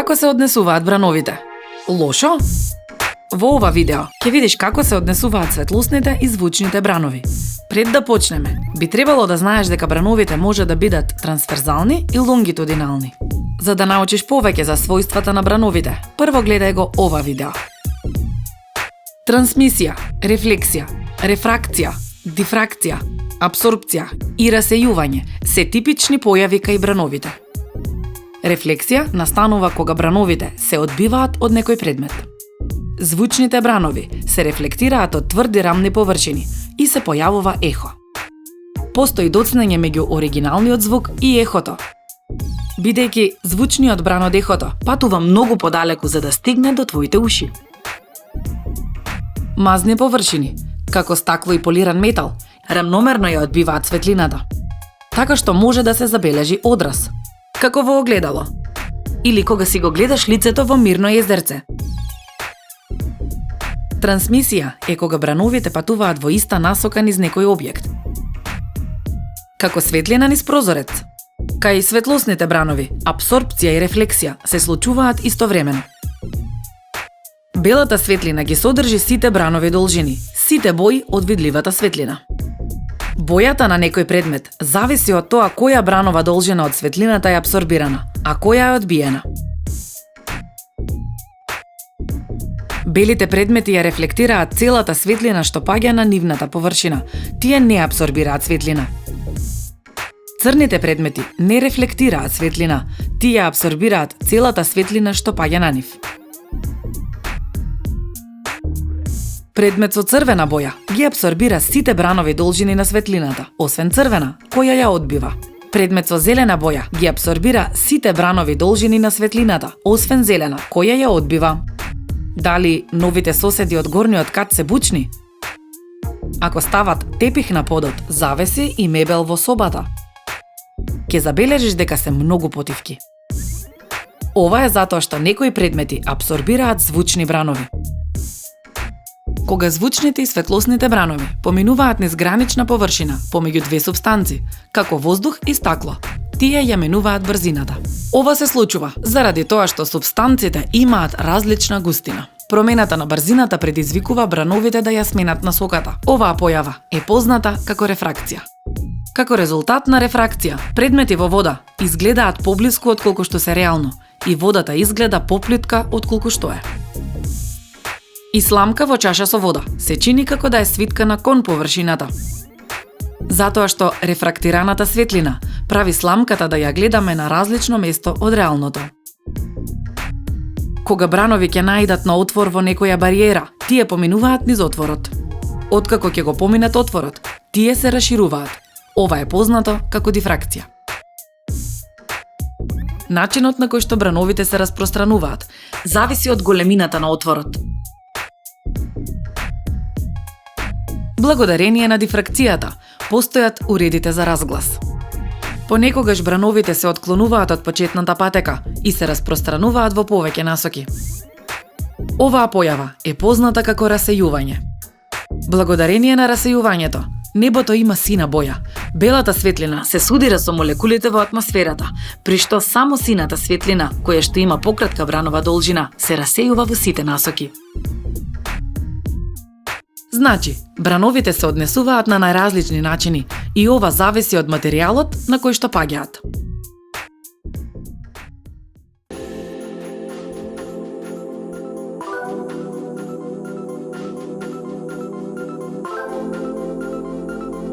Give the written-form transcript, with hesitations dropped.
Како се однесуваат брановите? Лошо? Во ова видео ќе видиш како се однесуваат светлосните и звучните бранови. Пред да почнеме, би требало да знаеш дека брановите може да бидат трансферзални и лонгитудинални. За да научиш повеќе за својствата на брановите, прво гледај го ова видео. Трансмисија, рефлексија, рефракција, дифракција, апсорбција и расејување се типични појави кај брановите. Рефлексија настанува кога брановите се одбиваат од некој предмет. Звучните бранови се рефлектираат од тврди рамни површини и се појавува ехо. Постои доцнење меѓу оригиналниот звук и ехото. Бидејќи звучниот бран од ехото патува многу подалеку за да стигне до твоите уши. Мазни површини, како стакло и полиран метал, рамномерно ја одбиваат светлината, така што може да се забележи одраз, како во огледало, или кога си го гледаш лицето во мирно езерце. Трансмисија е кога брановите патуваат во иста насока низ некој објект. Како светлина низ прозорец. Кај светлосните бранови, апсорбција и рефлексија се случуваат истовремено. Белата светлина ги содржи сите бранови должини, сите бои од видливата светлина. Бојата на некој предмет зависи од тоа која бранова должина од светлината е апсорбирана, а која е одбиена. Белите предмети ја рефлектираат целата светлина што паѓа на нивната површина. Тие не апсорбираат светлина. Црните предмети не рефлектираат светлина. Тие апсорбираат целата светлина што паѓа на нив. Предмет со црвена боја ги апсорбира сите бранови должини на светлината, освен црвена, која ја одбива. Предмет со зелена боја ги апсорбира сите бранови должини на светлината, освен зелена, која ја одбива. Дали новите соседи од горниот кат се бучни? Ако стават тепих на подот, завеси и мебел во собата, ќе забележиш дека се многу потивки. Ова е затоа што некои предмети апсорбираат звучни бранови. Кога звучните и светлосните бранови поминуваат низ гранична површина помеѓу две супстанци, како воздух и стакло, тие ја менуваат брзината. Ова се случува заради тоа што супстанците имаат различна густина. Промената на брзината предизвикува брановите да ја сменат насоката. Оваа појава е позната како рефракција. Како резултат на рефракција, предмети во вода изгледаат поблиску отколку што се реално и водата изгледа поплитка отколку што е. И сламка во чаша со вода се чини како да е свиткана кон површината. Затоа што рефрактираната светлина прави сламката да ја гледаме на различно место од реалното. Кога бранови ќе наидат на отвор во некоја бариера, тие поминуваат низ отворот. Откако ќе го поминат отворот, тие се расшируваат. Ова е познато како дифракција. Начинот на кој што брановите се распространуваат зависи од големината на отворот. Благодарение на дифракцијата, постојат уредите за разглас. Понекогаш брановите се отклонуваат од почетната патека и се распространуваат во повеќе насоки. Оваа појава е позната како расејување. Благодарение на расејувањето, небото има сина боја. Белата светлина се судира со молекулите во атмосферата, при што само сината светлина, која што има пократка бранова должина, се расејува во сите насоки. Значи, брановите се однесуваат на најразлични начини и ова зависи од материјалот на кој што паѓаат.